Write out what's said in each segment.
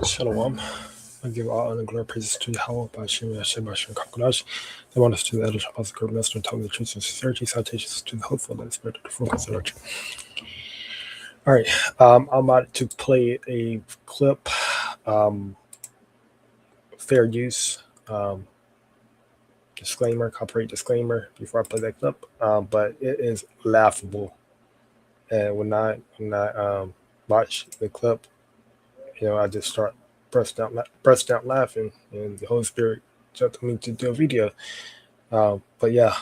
Shalom. I give all honor and glory praises to Yahweh by Hashem, Hashem, Hashem, Kakulash. The honors to the elders, apostles, great master, and telling the truth and sincerity, salutations to the hopeful and spirit of the full consideration. All right, I'm about to play a clip, fair use, disclaimer, copyright disclaimer before I play that clip, but it is laughable. And when I watch the clip, I just start burst out laughing, and the Holy Spirit told me to do a video. But yeah,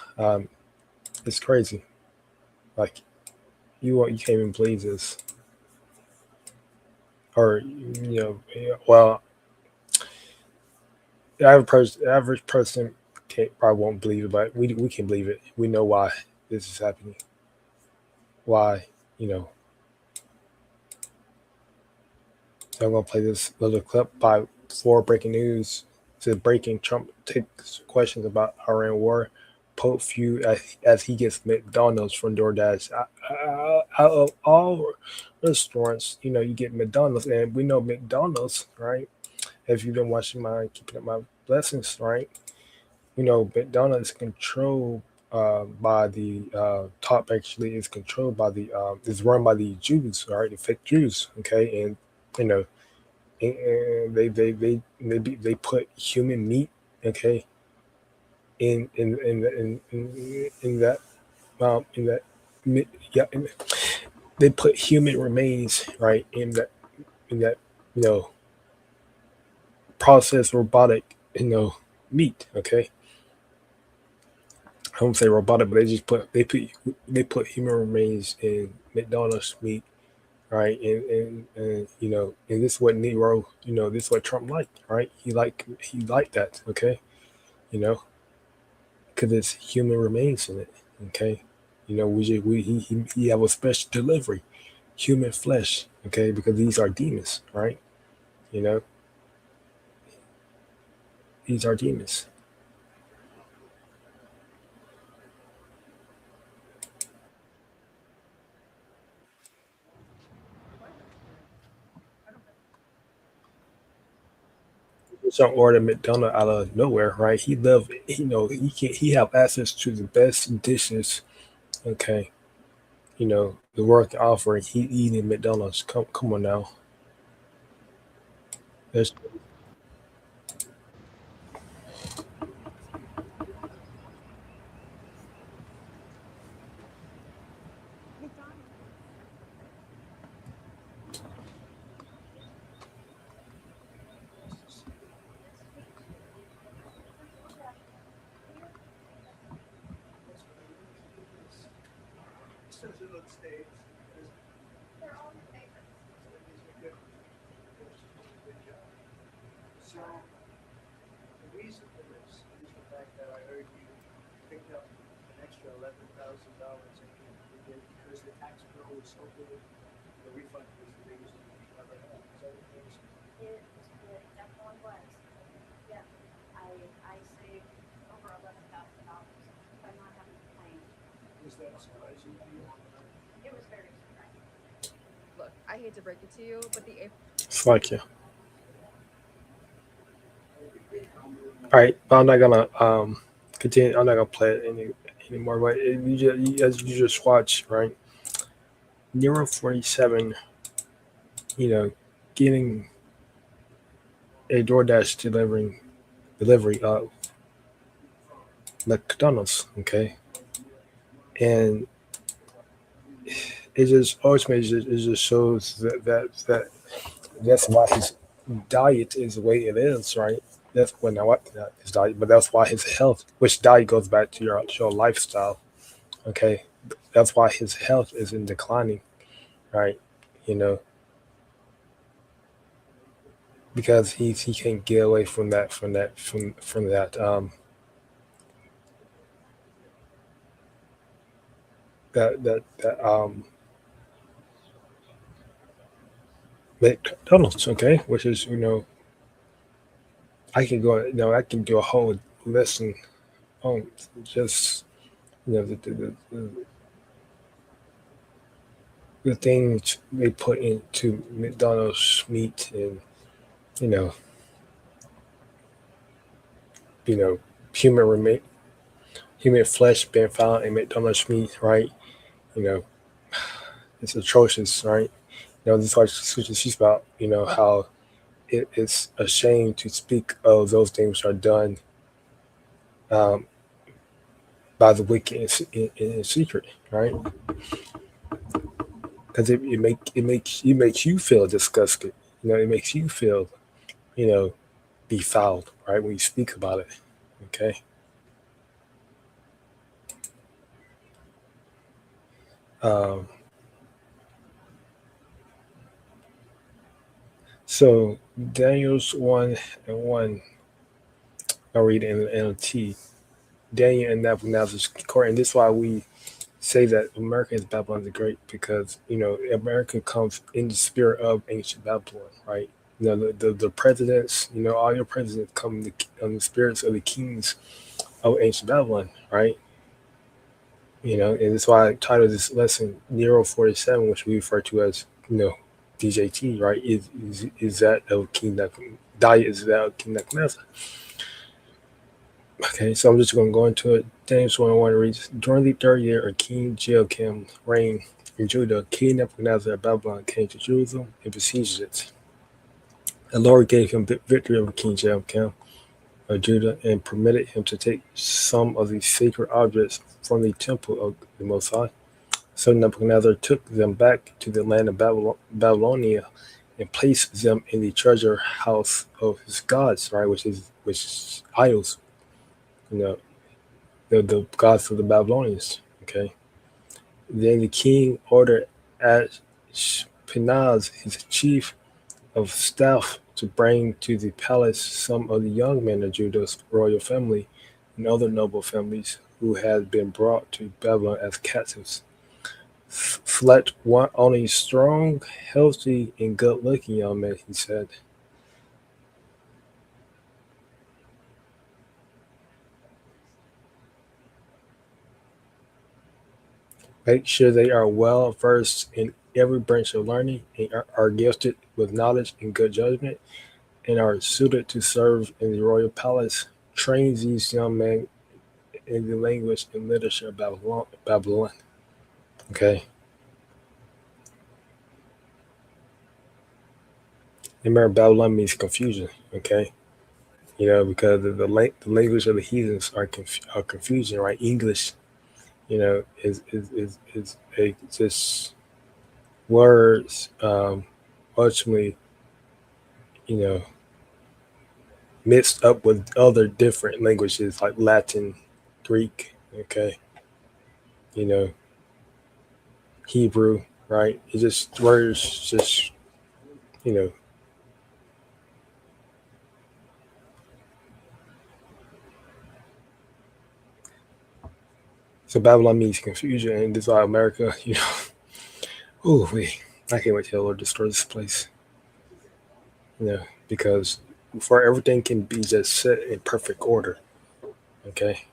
it's crazy. Like you can't even believe this, or well, the average person probably won't believe it, but we can believe it. We know why this is happening. Why, So I'm going to play this little clip for breaking news. To breaking, Trump takes questions about Iran war. Pope feud as he gets McDonald's from DoorDash. Out of all restaurants, you get McDonald's, and we know McDonald's, right? If you've been watching my Keeping Up My Blessings, right? McDonald's is controlled by the top. Actually, is controlled by the is run by the Jews, right? The fake Jews, okay, and and they put human meat, okay, in that yeah, they put human remains, right, in that processed robotic meat, okay. I don't say robotic, but they put human remains in McDonald's meat, right? And and this is what Nero, this is what Trump liked, right? He liked that, okay, because it's human remains in it, okay. He have a special delivery, human flesh, okay, because these are demons, right? These are demons. Don't order McDonald out of nowhere, right? He he have access to the best dishes, okay. The work offer. He eating McDonald's. Come on now. There's Look, I hate to break it to you, but the it's like yeah. All right, but I'm not gonna continue. I'm not gonna play it anymore. But as you just watch, right? Nero 47, getting a DoorDash delivery of McDonald's, okay, and it just ultimately it just shows that's why his diet is the way it is, right? That's when I what not his diet, but that's why his health, which diet goes back to your lifestyle, okay. That's why his health is in declining, right? You know, because he can't get away from that McDonald's, okay, which is I can do a whole lesson on just the things they put into McDonald's meat, and you know, you know, human remain, human flesh being found in McDonald's meat, right? You know, it's atrocious, right? This is what scripture speaks about, how it's a shame to speak of those things which are done um, by the wicked in secret, right? Because it makes you feel disgusted. It makes you feel, you know, defiled, right? When you speak about it, okay. Um, so Daniel's 1:1, I read in the NLT. Daniel and Nebuchadnezzar's court, and this is why we say that America is Babylon the Great, because America comes in the spirit of ancient Babylon, right? The presidents, all your presidents come in the spirits of the kings of ancient Babylon, right? And that's why I titled this lesson Nero 47, which we refer to as DJT, right? Is that of King Nebuchadnezzar? Diet is that of King Nebuchadnezzar. Okay, so I'm just going to go into it. James 1:1 reads, during the third year of King Jehoiakim reign in Judah, King Nebuchadnezzar of Babylon came to Jerusalem and besieged it. The Lord gave him victory over King Jehoiakim of Judah and permitted him to take some of the sacred objects from the temple of the Most High. So Nebuchadnezzar took them back to the land of Babylonia and placed them in the treasure house of his gods, right, which is idols, you know, the gods of the Babylonians. Okay. Then the king ordered Ashpenaz, his chief of staff, to bring to the palace some of the young men of Judah's royal family and other noble families who had been brought to Babylon as captives. Select one only strong, healthy, and good-looking young man, he said. Make sure they are well versed in every branch of learning and are gifted with knowledge and good judgment and are suited to serve in the royal palace. Train these young men in the language and literature of Babylon. Okay. Remember, Babylon means confusion. Okay. Because the language of the heathens are confusion, right? English, is a just words, ultimately, you know, mixed up with other different languages like Latin, Greek, okay, you know, Hebrew, right? It's just words, just you know. So Babylon means confusion, and this is why America, oh wait, I can't wait till the Lord destroy this place, because for everything can be just set in perfect order, okay.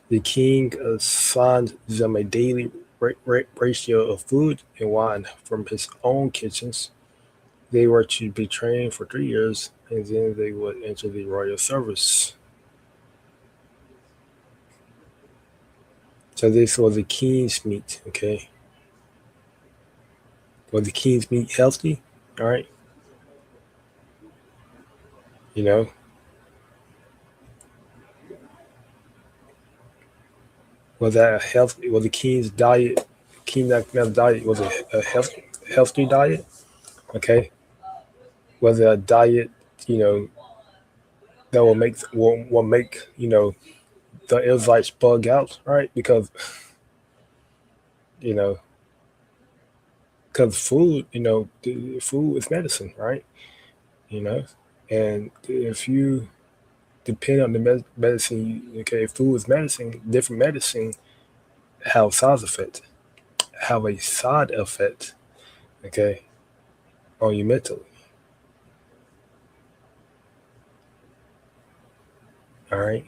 The king assigned them a daily ratio of food and wine from his own kitchens. They were to be trained for 3 years, and then they would enter the royal service. So this was the king's meat. Okay, was the king's meat healthy? All right, you know, was that a healthy? Was the king's diet? King Nebuchadnezzar's diet was a healthy diet. Okay, was it a diet? You know that will make the Israelites bug out, right? Because you know because food, food is medicine, right? You know, and if you depend on the medicine, okay, food is medicine. Different medicine have side effect, have a side effect, okay, on you mentally. All right.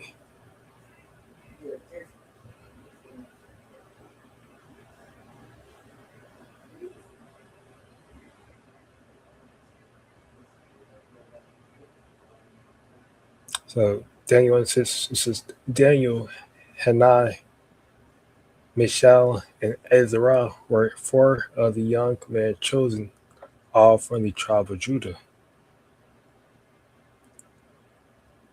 So Daniel insists, it says Daniel, Hanai, Mishael, and Ezra were four of the young men chosen, all from the tribe of Judah.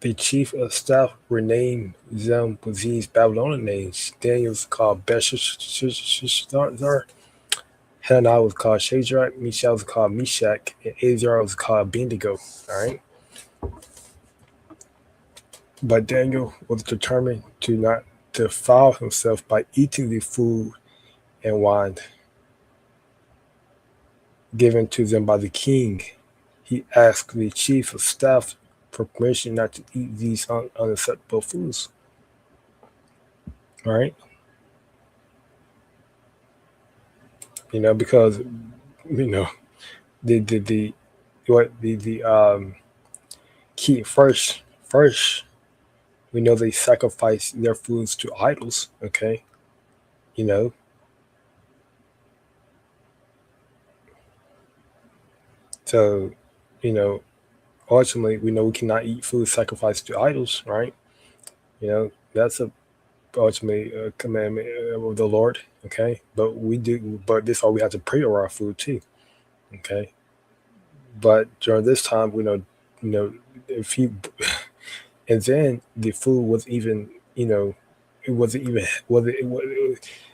The chief of staff renamed them with these Babylonian names. Daniel was called Belshazzar, Hananiah was called Shadrach, Mishael was called Meshach, and Azar was called Abednego. All right, but Daniel was determined to not defile himself by eating the food and wine given to them by the king. He asked the chief of staff for permission not to eat these unacceptable foods. All right, because you know the what the key first we know they sacrifice their foods to idols. Okay, you know, so you know ultimately we know we cannot eat food sacrificed to idols, right? That's a ultimately a commandment of the Lord. Okay, but this all we have to pray over our food too. Okay, but during this time, you know, if he and then the food was even, it wasn't even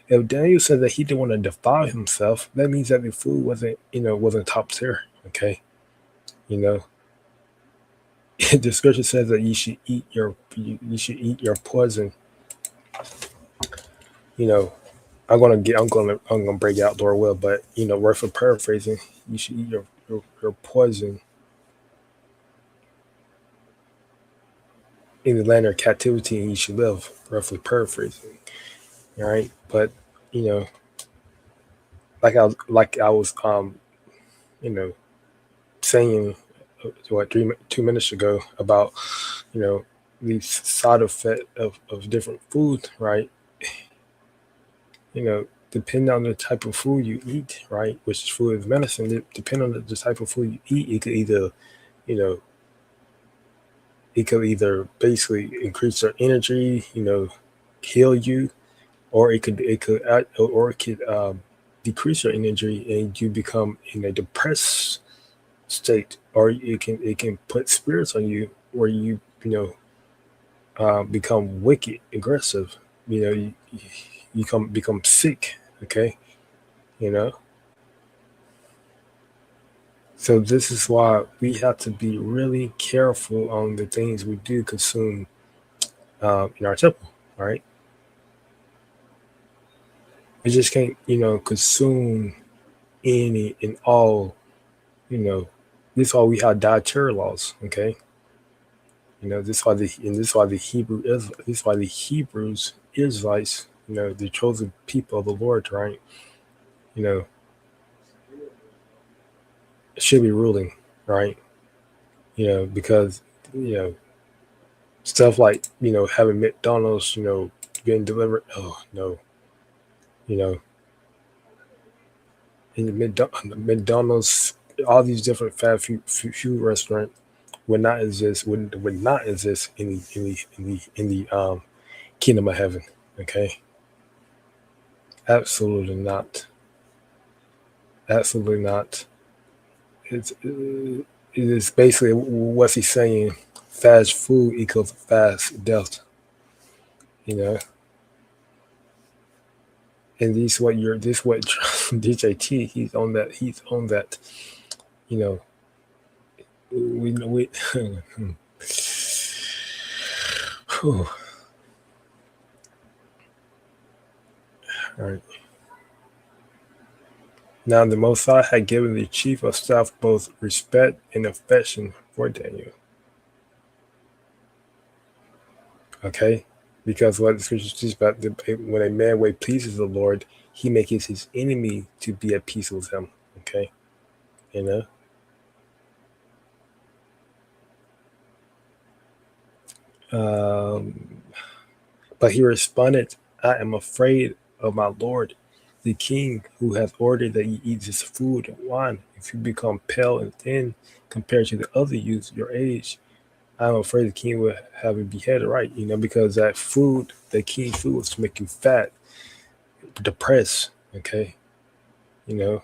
if Daniel said that he didn't want to defile himself, that means that the food wasn't top tier. Okay, you know, the scripture says that you should eat your poison. You know, I'm gonna break out Lord will, but word for paraphrasing, you should eat your poison in the land of captivity, and you should live. Roughly paraphrasing, all right. But you know, like I was you know saying what 2 minutes ago about you know the side effect of different food, right? Depending on the type of food you eat, right, which food is medicine. Depending on the type of food you eat, you know it could either basically increase your energy, heal you, or it could decrease your energy and you become in a depressed state, or it can put spirits on you where become wicked, aggressive. You become sick. Okay, you know. So this is why we have to be really careful on the things we do consume in our temple. All right, we just can't consume any and all. You know, this is why we have dietary laws. Okay, this is why the this is why the Hebrews Israelites, the chosen people of the Lord, right? You know, should be ruling, right? Because you know stuff like having McDonald's, being delivered. Oh no, you know, in the McDonald's, all these different food restaurants would not exist in the kingdom of heaven. Okay, absolutely not. Absolutely not. It is basically what's he saying? Fast food equals fast death. You know, and this what DJT. He's on that. He's on that. You know, we all right. Now the Most High had given the chief of staff both respect and affection for Daniel. Okay, because what the scripture teaches about when a man way pleases the Lord, he makes his enemy to be at peace with him. Okay, you know. Um, but he responded, "I am afraid of my Lord, the king, who has ordered that you eat this food and wine. If you become pale and thin compared to the other youths your age, I'm afraid the king would have him beheaded, right? Because that food, the king's food was to make you fat, depressed. Okay, you know,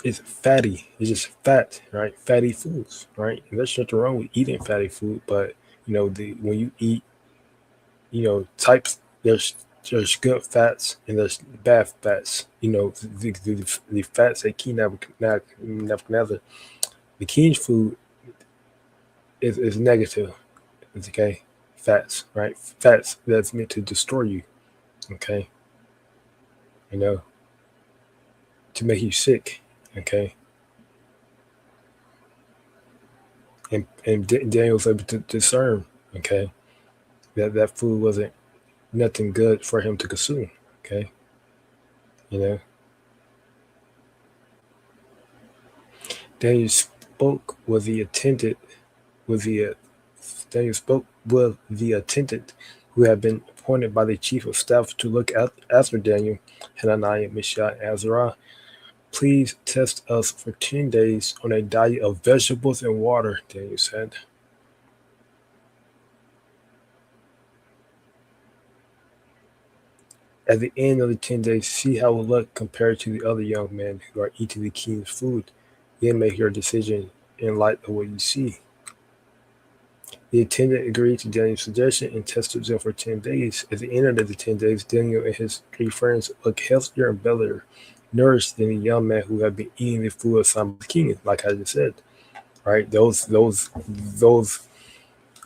it's fatty. It's just fat, right? Fatty foods, right? And there's nothing wrong with eating fatty food, but the when you eat, types there's good fats and there's bad fats. The fats that King Nebuchadnezzar, the king's food is negative. It's okay, fats, right? Fats that's meant to destroy you. Okay, you know, to make you sick. Okay, and Daniel was able to discern. Okay, that food wasn't nothing good for him to consume. Okay, you know, Daniel spoke with the attendant with the Daniel spoke with the attendant who had been appointed by the chief of staff to look after Daniel, Hananiah, Mishael, and Azariah. Please test us for 10 days on a diet of vegetables and water, Daniel said. At the end of the 10 days, see how we look compared to the other young men who are eating the king's food. Then make your decision in light of what you see. The attendant agreed to Daniel's suggestion and tested them for 10 days. At the end of the 10 days, Daniel and his three friends looked healthier and better nourished than the young man who had been eating the food assigned by the king, like I just said. Right? Those food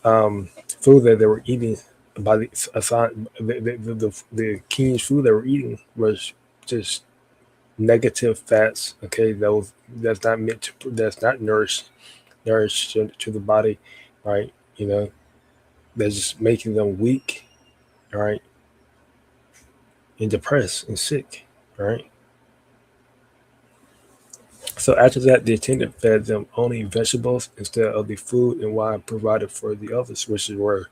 that they were eating by the king's food they were eating was just negative fats. Okay, that's not nourished to the body, right? That's just making them weak, all right, and depressed and sick, all right. So after that, the attendant fed them only vegetables instead of the food and wine provided for the others, which were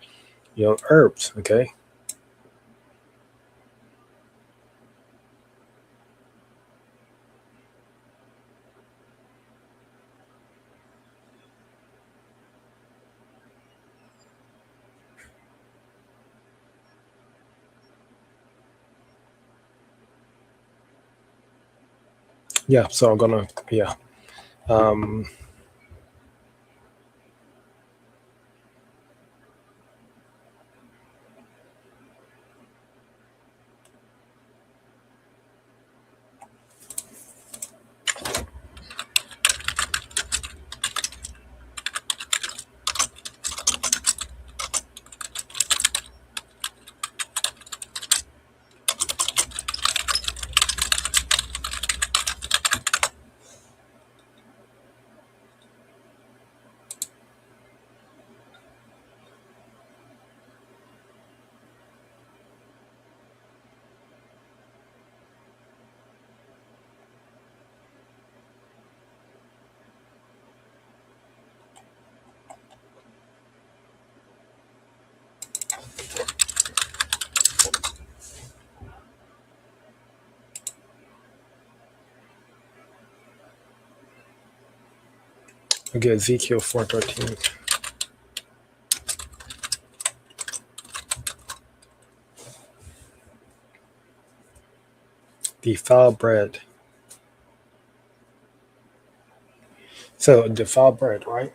herbs. Okay, yeah. So I'm gonna yeah. Um, okay, Ezekiel 4:13. Defiled bread. So defiled bread, right?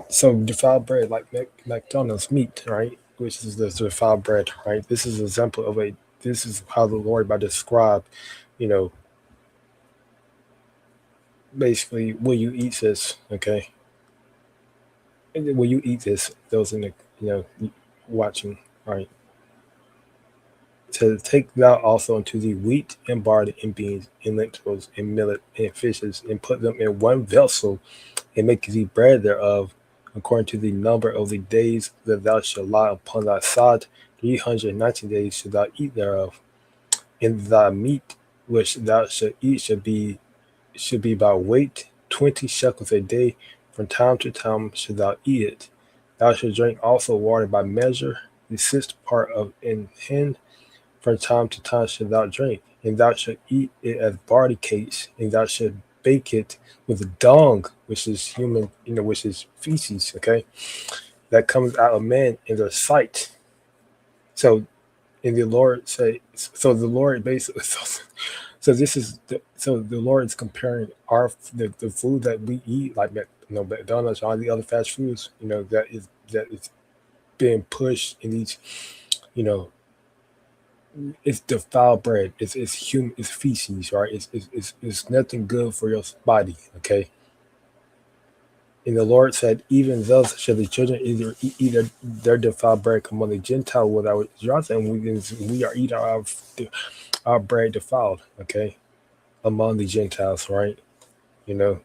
So defiled bread, like McDonald's meat, right? Which is the defiled bread, right? This is an example of a. This is how the Lord by describe, you know, basically when you eat this, okay, and then when you eat this, those in the watching, right? To take thou also unto thee wheat and barley and beans and lentils and millet and fishes and put them in one vessel and make thee bread thereof, according to the number of the days that thou shalt lie upon thy side. 390 days shalt thou eat thereof. And thy meat which thou shalt eat should be by weight, 20 shekels a day. From time to time shalt thou eat it. Thou shalt drink also water by measure, the sixth part of an hin. From time to time shalt thou drink, and thou shalt eat it as barley cakes, and thou shalt bake it with dung, which is human, which is feces, okay, that comes out of man in their sight. So, and the Lord say, so the Lord basically, so this is so the Lord is comparing the food that we eat, like McDonald's, all the other fast foods, that is being pushed in these, you know, it's defiled bread. It's human. It's feces, right? It's nothing good for your body. Okay. And the Lord said, even thus shall the children either their defiled bread come on the Gentile without Jonathan, and we are eating our bread defiled. Okay, among the Gentiles, right? You know.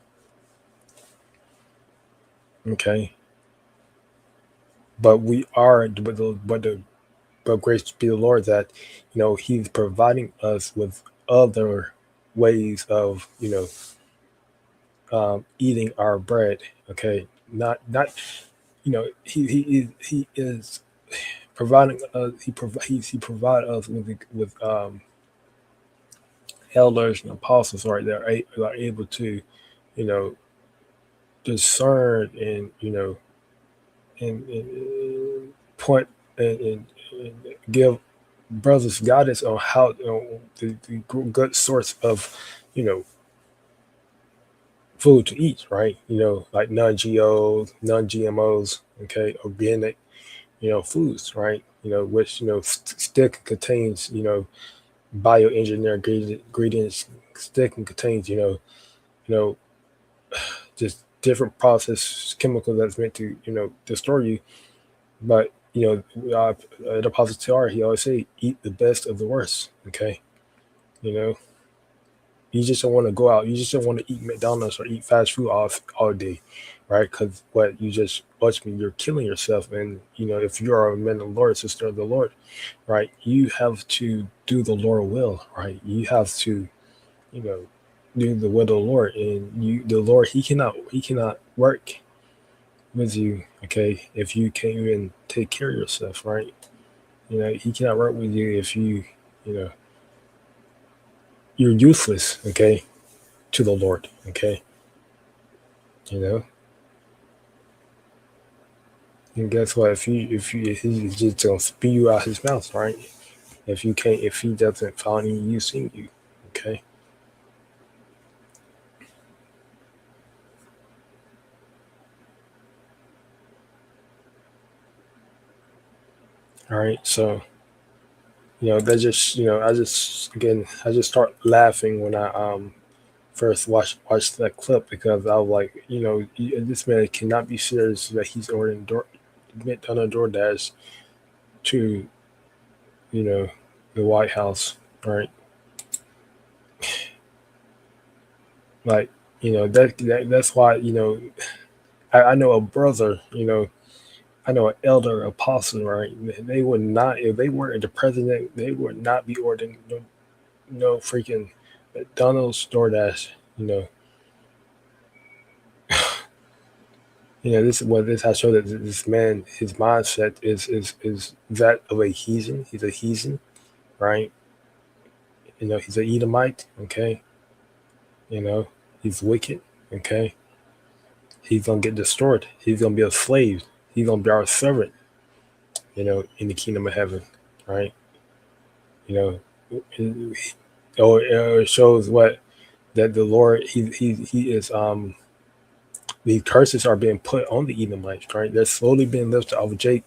Okay. But we are, but grace be the Lord that He's providing us with other ways of eating our bread. Okay, not he is providing us. He provide us with elders and apostles, right? That are able to you know discern and and point and give brothers guidance on how the good source of you know food to eat, right? Like non-GO, non-GMOs, okay, organic, foods, right? Which still contains bioengineered ingredients, still contains you know just different process chemicals that's meant to destroy you. But the Apostle TR, he always say, eat the best of the worst. Okay, you know, you just don't want to go out. You just don't want to eat McDonald's or eat fast food all day, right? Because what you just watch me, you're killing yourself. And if you are a man of the Lord, sister of the Lord, right, you have to do the Lord will, right? You have to, you know, do the will of the Lord, and the Lord, he cannot work with you, okay, if you can't even take care of yourself, right? He cannot work with you if you know, you're useless, okay, to the Lord, okay, you know. And guess what? If he's just gonna spew you out his mouth, right? If he doesn't find any use in you, okay. All right, so that just I just start laughing when I first watched that clip, because I was like, this man cannot be serious that he's ordering done a DoorDash to you know the White House, right? Like that's why I know a brother, I know an elder apostle, right? They would not, if they weren't the president, they would not be ordering no freaking McDonald's DoorDash, you know. This is what this has showed that this man, his mindset is that of a heathen. He's a heathen, right? He's an Edomite. Okay, you know, he's wicked. Okay, he's gonna get destroyed. He's gonna be a slave. He's gonna be our servant. In the kingdom of heaven, right? You know, it shows what that the Lord he is the curses are being put on the Edomites, right? They're slowly being lifted off of Jake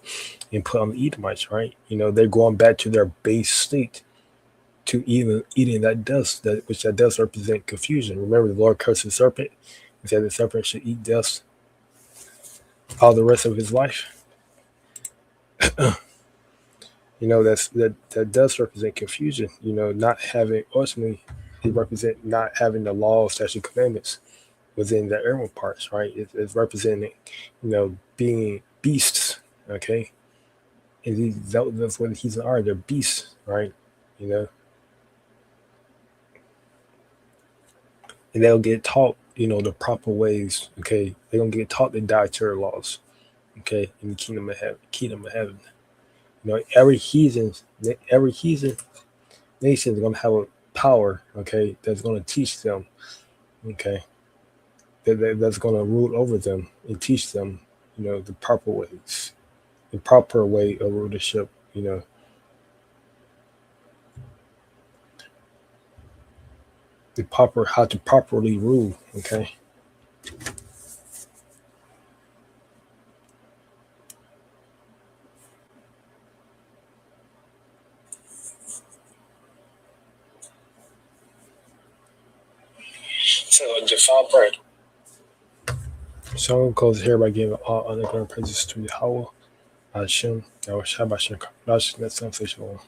and put on the Edomites, right? They're going back to their base state, to even eating that dust, which that does represent confusion. Remember, the Lord cursed the serpent and said the serpent should eat dust all the rest of his life. That does represent confusion. Not having, ultimately, it represent not having the law, statute, commandments within the inner parts, right? It's representing, being beasts, okay? And that's what he's are. They're beasts, right? You know, and they'll get taught, the proper ways. Okay, they're gonna get taught the dietary laws. Okay, in the kingdom of heaven. Kingdom of heaven. Every heathen nation is gonna have a power. Okay, that's gonna teach them. Okay, that's going to rule over them and teach them, the proper ways, the proper way of rulership. The proper how to properly rule. Okay, so defile bread. So goes here by giving all honor and praises to Yahweh, Hashem, Yahweh Shabbat Shem, that's unofficial.